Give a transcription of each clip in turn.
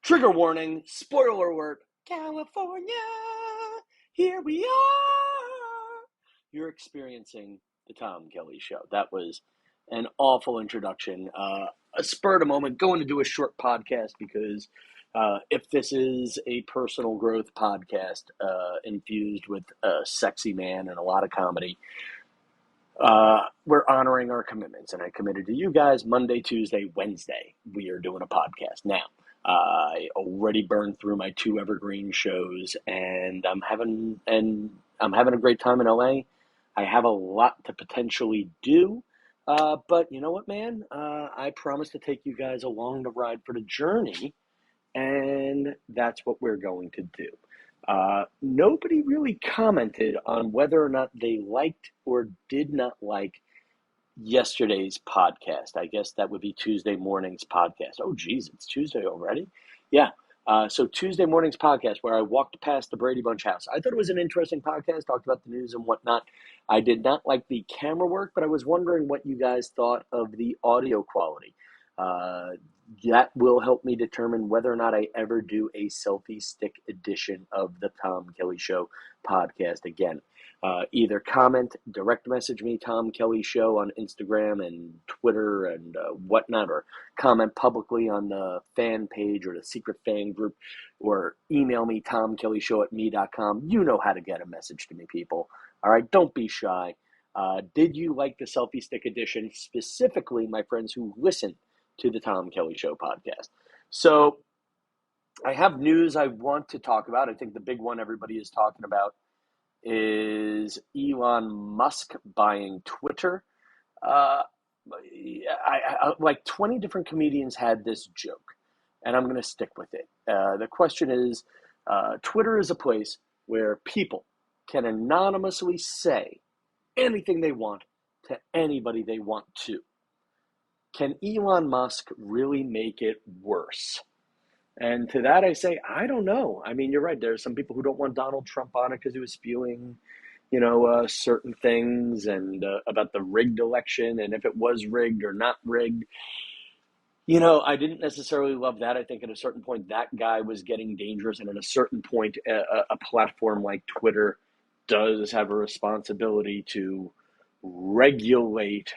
Trigger warning, spoiler alert, California, here we are. You're experiencing the Tom Kelly Show. That was an awful introduction. A spur of a moment, going to do a short podcast because if this is a personal growth podcast infused with a sexy man and a lot of comedy, we're honoring our commitments. And I committed to you guys Monday, Tuesday, Wednesday. We are doing a podcast now. I already burned through my 2 evergreen shows, and I'm having a great time in LA. I have a lot to potentially do, but you know what, man? I promise to take you guys along the ride for the journey, and that's what we're going to do. Nobody really commented on whether or not they liked or did not like yesterday's podcast. I guess that would be Tuesday morning's podcast. Oh, geez, it's Tuesday already? Yeah. So Tuesday morning's podcast where I walked past the Brady Bunch house. I thought it was an interesting podcast, talked about the news and whatnot. I did not like the camera work, but I was wondering what you guys thought of the audio quality. That will help me determine whether or not I ever do a selfie stick edition of the Tom Kelly Show podcast again. Either comment, direct message me, Tom Kelly Show on Instagram and Twitter and whatnot, or comment publicly on the fan page or the secret fan group, or email me, TomKellyShow@me.com. You know how to get a message to me, people. All right, don't be shy. Did you like the selfie stick edition, specifically my friends who listen to the Tom Kelly Show podcast? So I have news I want to talk about. I think the big one everybody is talking about is Elon Musk buying Twitter. Like 20 different comedians had this joke, and I'm going to stick with it. The question is, Twitter is a place where people can anonymously say anything they want to anybody they want to. Can Elon Musk really make it worse? And to that I say, I don't know. I mean, you're right. There are some people who don't want Donald Trump on it because he was spewing, certain things and about the rigged election and if it was rigged or not rigged. I didn't necessarily love that. I think at a certain point that guy was getting dangerous. And at a certain point, a platform like Twitter does have a responsibility to regulate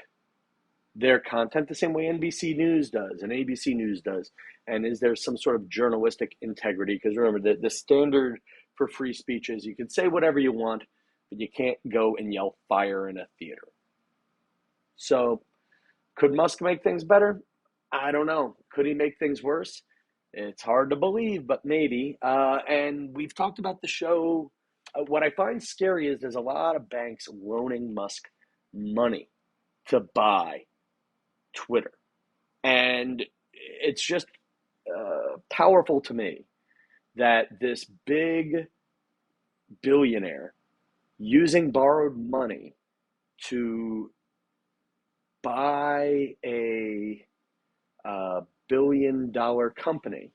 their content the same way NBC News does and ABC News does. And is there some sort of journalistic integrity? Because remember, the standard for free speech is you can say whatever you want, but you can't go and yell fire in a theater. So could Musk make things better? I don't know. Could he make things worse? It's hard to believe, but maybe. And we've talked about the show. What I find scary is there's a lot of banks loaning Musk money to buy Twitter. And it's just powerful to me that this big billionaire using borrowed money to buy a billion-dollar company,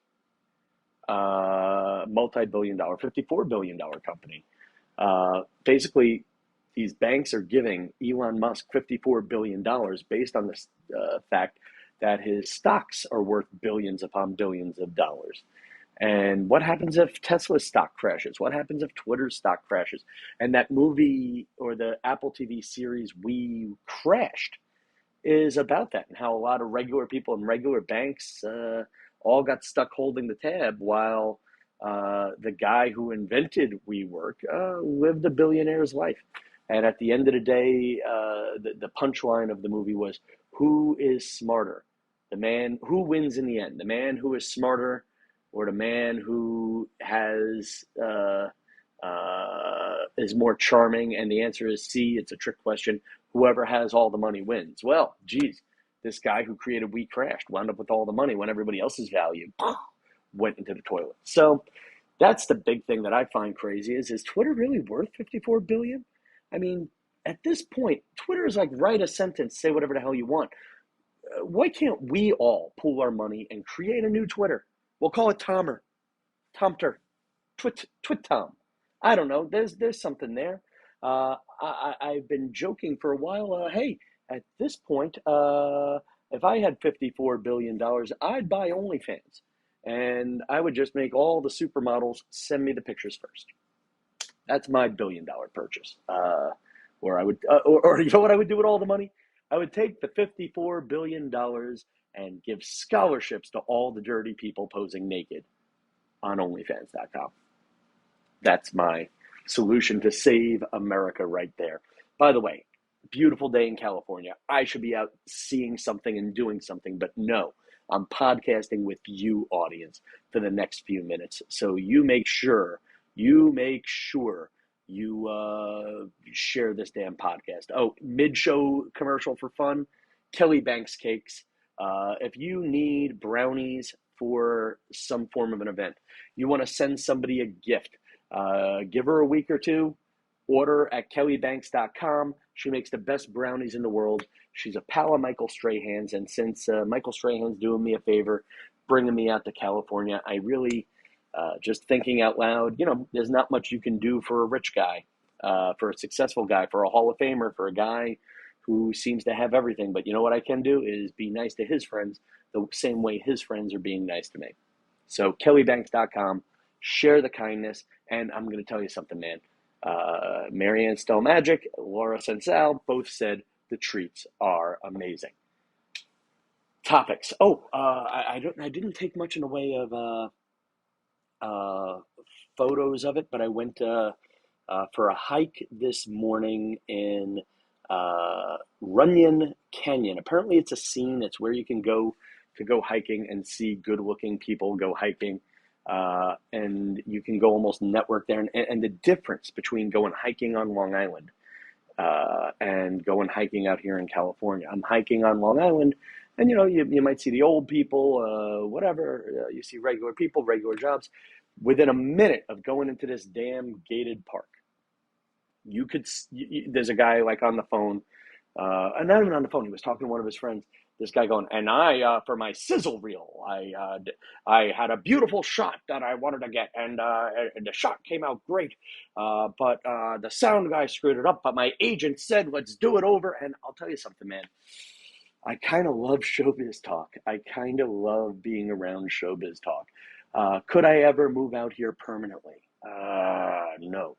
multi-billion-dollar, $54 billion company. Basically, these banks are giving Elon Musk $54 billion based on the fact that his stocks are worth billions upon billions of dollars. And what happens if Tesla's stock crashes? What happens if Twitter's stock crashes? And that movie or the Apple TV series We Crashed is about that, and how a lot of regular people and regular banks all got stuck holding the tab while the guy who invented WeWork lived a billionaire's life. And at the end of the day, the punchline of the movie was, who is smarter? The man who wins in the end, the man who is smarter or the man who has is more charming? And the answer is C. It's a trick question. Whoever has all the money wins. Well, geez, this guy who created We Crashed wound up with all the money when everybody else's value went into the toilet. So that's the big thing that I find crazy is Twitter really worth $54 billion? I mean, at this point, Twitter is like write a sentence, say whatever the hell you want. Why can't we all pool our money and create a new Twitter? We'll call it Tomter, Twit-Tom. I don't know. There's something there. I've been joking for a while. Hey, at this point, if I had $54 billion, I'd buy OnlyFans. and I would just make all the supermodels send me the pictures first. That's my $1 billion purchase. Or I would, or you know what I would do with all the money? I would take the $54 billion and give scholarships to all the dirty people posing naked on OnlyFans.com. That's my solution to save America right there. By the way, beautiful day in California. I should be out seeing something and doing something, but no, I'm podcasting with you, audience, for the next few minutes. So you make sure you share this damn podcast. Oh, mid-show commercial for fun, Kelly Banks Cakes. If you need brownies for some form of an event, you want to send somebody a gift, give her a week or two, order at kellybanks.com. She makes the best brownies in the world. She's a pal of Michael Strahan's, and since Michael Strahan's doing me a favor, bringing me out to California, I really, just thinking out loud, there's not much you can do for a rich guy, for a successful guy, for a Hall of Famer, for a guy who seems to have everything. But you know what I can do is be nice to his friends the same way his friends are being nice to me. So kellybanks.com, share the kindness, and I'm going to tell you something, man. Marianne Stell Magic, Laura Sensal both said the treats are amazing. Topics. I didn't take much in the way of photos of it, but I went for a hike this morning in Runyon Canyon. Apparently, it's a scene. It's where you can go to go hiking and see good-looking people go hiking. And you can go almost network there. And the difference between going hiking on Long Island and going hiking out here in California. I'm hiking on Long Island, and you might see the old people, whatever. You see regular people, regular jobs. Within a minute of going into this damn gated park, there's a guy like on the phone, and not even on the phone. He was talking to one of his friends. This guy going, and for my sizzle reel, I had a beautiful shot that I wanted to get, and the shot came out great, but the sound guy screwed it up. But my agent said, let's do it over. And I'll tell you something, man. I kind of love showbiz talk. I kind of love being around showbiz talk. Could I ever move out here permanently? No.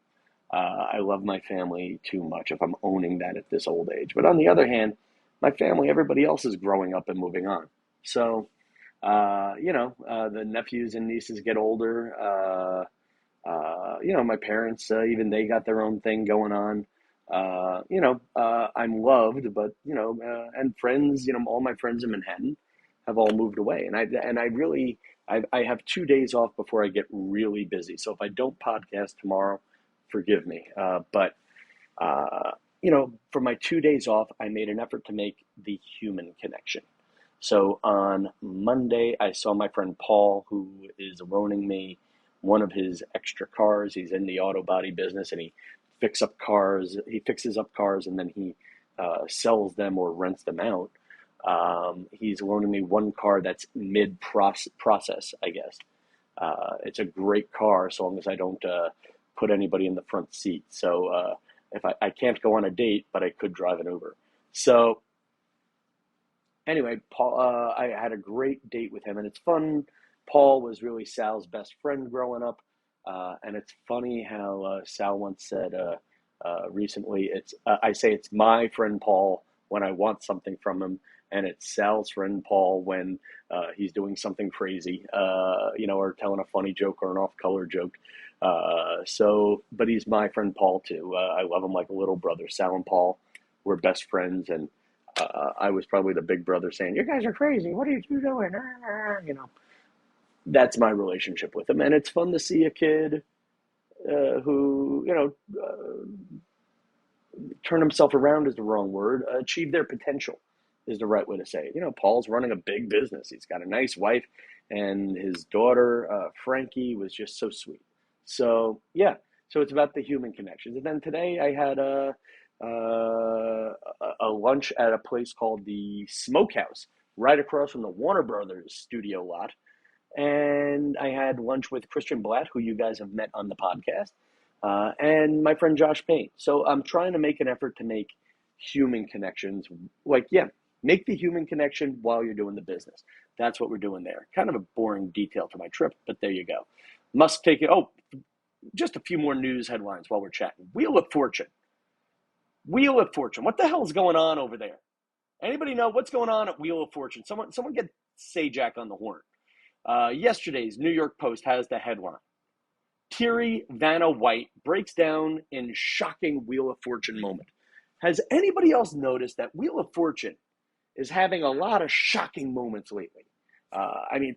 I love my family too much if I'm owning that at this old age. But on the other hand, my family, everybody else is growing up and moving on. So, the nephews and nieces get older. My parents, even they got their own thing going on. I'm loved, but, and friends, all my friends in Manhattan have all moved away. I have 2 days off before I get really busy. So if I don't podcast tomorrow, forgive me. But for my 2 days off, I made an effort to make the human connection. So on Monday, I saw my friend Paul, who is loaning me one of his extra cars. He's in the auto body business, and he fixes up cars. He fixes up cars, and then he sells them or rents them out. He's loaning me one car that's mid-process, I guess. It's a great car, so long as I don't put anybody in the front seat. So if I can't go on a date, but I could drive an Uber. So anyway, Paul, I had a great date with him, and it's fun. Paul was really Sal's best friend growing up, and it's funny how Sal once said recently, I say it's my friend Paul when I want something from him, and it's Sal's friend Paul when he's doing something crazy, or telling a funny joke or an off-color joke. But he's my friend Paul too. I love him like a little brother. Sal and Paul were best friends, and I was probably the big brother saying, "You guys are crazy. What are you doing?" That's my relationship with him, and it's fun to see a kid who, turn himself around is the wrong word. Achieve their potential is the right way to say it. Paul's running a big business. He's got a nice wife, and his daughter, Frankie, was just so sweet. So, yeah. So it's about the human connections. And then today I had a lunch at a place called the Smokehouse, right across from the Warner Brothers studio lot. And I had lunch with Christian Blatt, who you guys have met on the podcast, and my friend Josh Payne. So I'm trying to make an effort to make human connections. Like, yeah, Make the human connection while you're doing the business. That's what we're doing there. Kind of a boring detail to my trip, but there you go. Musk taking, just a few more news headlines while we're chatting. Wheel of Fortune. Wheel of Fortune. What the hell is going on over there? Anybody know what's going on at Wheel of Fortune? Someone get Sajak on the horn. Yesterday's New York Post has the headline. Thierry Vanna White breaks down in shocking Wheel of Fortune moment. Has anybody else noticed that Wheel of Fortune is having a lot of shocking moments lately?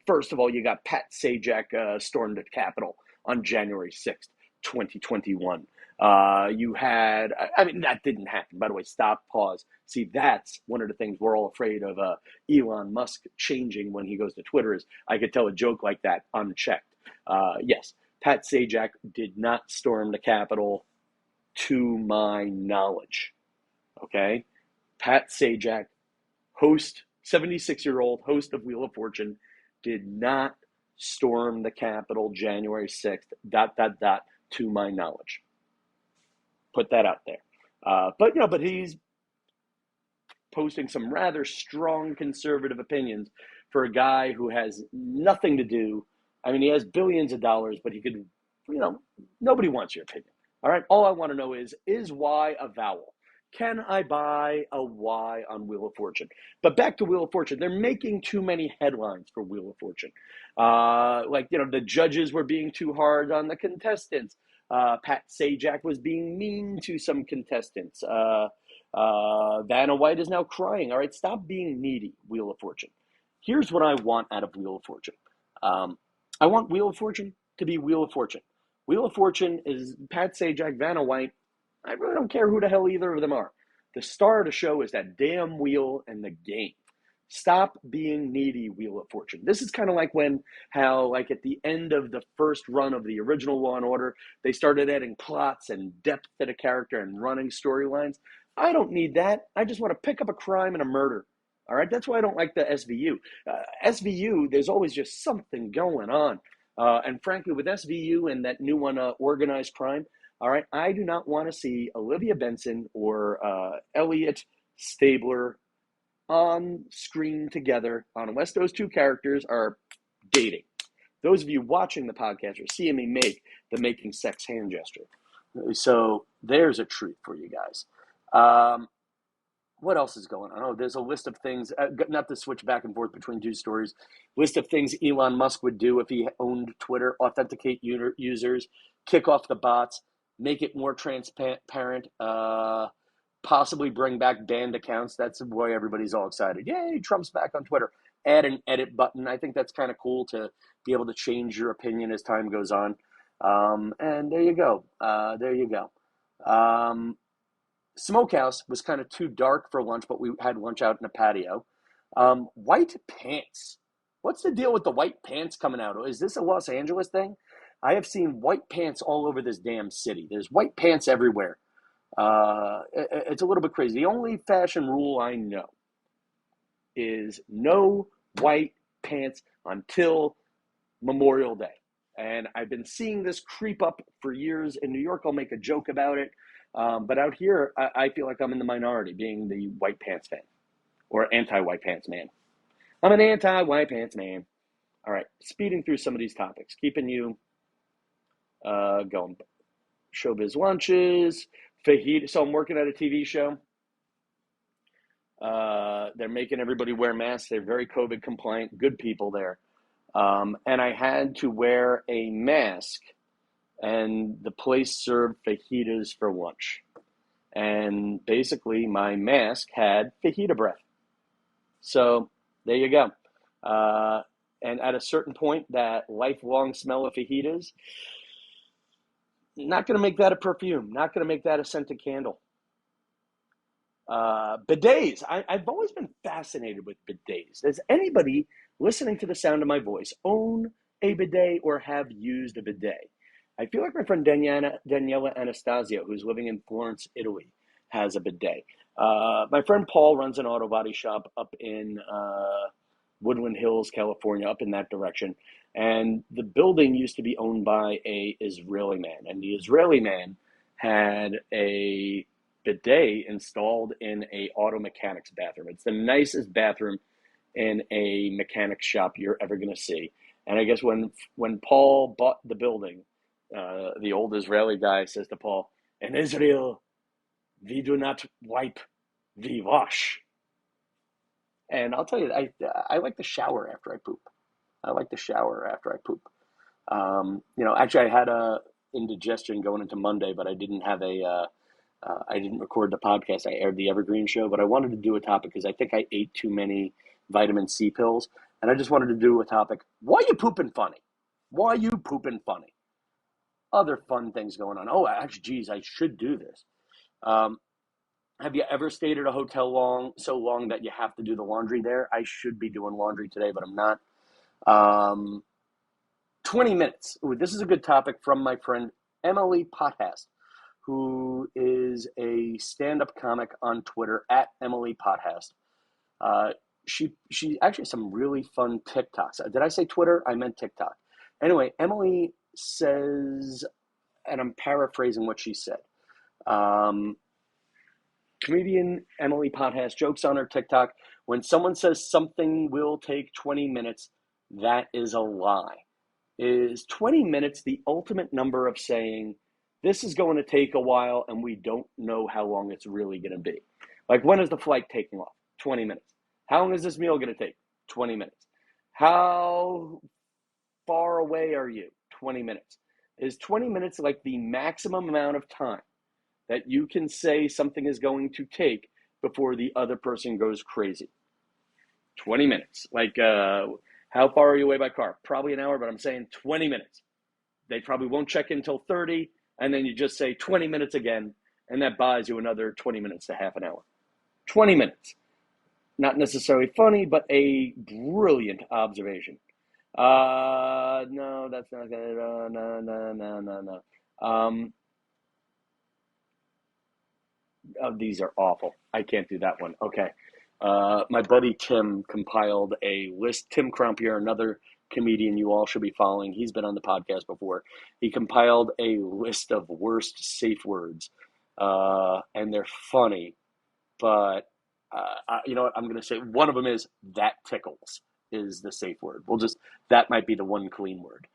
First of all, you got Pat Sajak stormed the Capitol on January 6th, 2021. That didn't happen. By the way, stop, pause. See, that's one of the things we're all afraid of Elon Musk changing when he goes to Twitter is I could tell a joke like that unchecked. Yes, Pat Sajak did not storm the Capitol to my knowledge. Okay? Pat Sajak, 76-year-old host of Wheel of Fortune, did not storm the Capitol January 6th, ... to my knowledge. Put that out there. But he's posting some rather strong conservative opinions for a guy who has nothing to do. He has billions of dollars, but he could, nobody wants your opinion. All right. All I want to know is Y a vowel? Can I buy a Y on Wheel of Fortune? But back to Wheel of Fortune. They're making too many headlines for Wheel of Fortune. The judges were being too hard on the contestants. Pat Sajak was being mean to some contestants. Vanna White is now crying. All right, stop being needy, Wheel of Fortune. Here's what I want out of Wheel of Fortune. I want Wheel of Fortune to be Wheel of Fortune. Wheel of Fortune is Pat Sajak, Vanna White. I really don't care who the hell either of them are. The star of the show is that damn wheel and the game. Stop being needy, Wheel of Fortune. This is kind of like how at the end of the first run of the original Law and Order, they started adding plots and depth to the character and running storylines. I don't need that. I just want to pick up a crime and a murder. All right, that's why I don't like the SVU. SVU, there's always just something going on. And frankly, with SVU and that new one, Organized Crime, all right, I do not want to see Olivia Benson or Elliot Stabler on screen together unless those two characters are dating. Those of you watching the podcast are seeing me make the making sex hand gesture. So there's a treat for you guys. What else is going on? Oh, there's a list of things, not to switch back and forth between two stories, list of things Elon Musk would do if he owned Twitter: authenticate users, kick off the bots, make it more transparent, possibly bring back banned accounts. That's why everybody's all excited. Yay, Trump's back on Twitter. Add an edit button. I think that's kind of cool to be able to change your opinion as time goes on. And there you go. Smokehouse was kind of too dark for lunch, but we had lunch out in a patio. White pants. What's the deal with the white pants coming out? Is this a Los Angeles thing? I have seen white pants all over this damn city. There's white pants everywhere. It's a little bit crazy. The only fashion rule I know is no white pants until Memorial Day. And I've been seeing this creep up for years. In New York, I'll make a joke about it. But out here, I feel like I'm in the minority, being the white pants fan or anti-white pants man. I'm an anti-white pants man. All right, speeding through some of these topics, keeping you going. Showbiz lunches, fajita. So I'm working at a TV show. They're making everybody wear masks. They're very COVID compliant, good people there. And I had to wear a mask, and the place served fajitas for lunch. And basically, my mask had fajita breath. So there you go. And at a certain point, that lifelong smell of fajitas, not going to make that a perfume, not going to make that a scented candle. Bidets. I've always been fascinated with bidets. Does anybody listening to the sound of my voice own a bidet or have used a bidet? I feel like my friend Daniela Anastasio, who's living in Florence, Italy, has a bidet. My friend Paul runs an auto body shop up in Woodland Hills, California, up in that direction. And the building used to be owned by an Israeli man. And the Israeli man had a bidet installed in a auto mechanic's bathroom. It's the nicest bathroom in a mechanic shop you're ever going to see. And I guess when Paul bought the building, the old Israeli guy says to Paul, "In Israel, we do not wipe, we wash." And I'll tell you, I like to shower after I poop. I like to shower after I poop. Actually, I had a indigestion going into Monday, but I didn't record the podcast. I aired the Evergreen Show, but I wanted to do a topic because I think I ate too many vitamin C pills, and I just wanted to do a topic. Why you pooping funny? Why you pooping funny? Other fun things going on. Oh, actually, geez, I should do this. Um, have you ever stayed at a hotel so long that you have to do the laundry there? I should be doing laundry today, but I'm not. Um, 20 minutes. Ooh, this is a good topic from my friend Emily Pothast, who is a stand-up comic on Twitter at Emily Pothast. She actually has some really fun TikToks. Did I say Twitter? I meant TikTok. Anyway, Emily says, and I'm paraphrasing what she said. Comedian Emily Pothast jokes on her TikTok, when someone says something will take 20 minutes, that is a lie. Is 20 minutes the ultimate number of saying this is going to take a while and we don't know how long it's really going to be? Like, when is the flight taking off? 20 minutes. How long is this meal going to take? 20 minutes. How far away are you? 20 minutes. Is 20 minutes like the maximum amount of time that you can say something is going to take before the other person goes crazy? 20 minutes. Like, how far are you away by car? Probably an hour, but I'm saying 20 minutes. They probably won't check in until 30, and then you just say 20 minutes again, and that buys you another 20 minutes to half an hour. 20 minutes. Not necessarily funny, but a brilliant observation. No, that's not good. No. These are awful. I can't do that one. Okay. My buddy Tim compiled a list. Tim Crumpier, another comedian you all should be following. He's been on the podcast before. He compiled a list of worst safe words, and they're funny. But you know what? I'm going to say one of them is "that tickles" is the safe word. That might be the one clean word.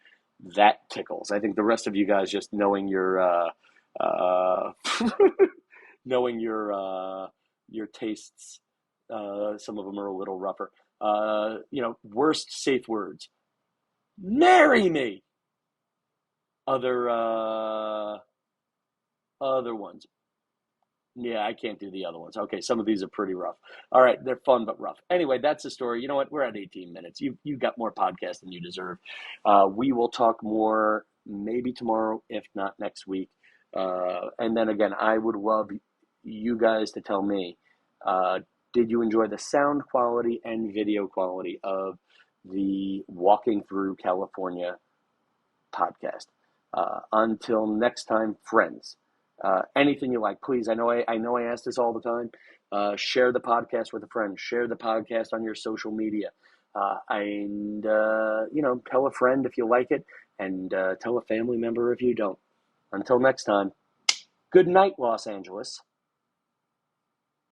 That tickles. I think the rest of you guys just knowing knowing your tastes. Some of them are a little rougher. Worst safe words. Marry me. Other ones. Yeah, I can't do the other ones. Okay, some of these are pretty rough. All right, they're fun but rough. Anyway, that's the story. You know what? We're at 18 minutes. You've got more podcast than you deserve. We will talk more maybe tomorrow, if not next week. And then again, I would love you guys to tell me, did you enjoy the sound quality and video quality of the Walking Through California podcast? Until next time, friends. Anything you like, please. I know I ask this all the time. Share the podcast with a friend. Share the podcast on your social media. And tell a friend if you like it, and tell a family member if you don't. Until next time, good night, Los Angeles.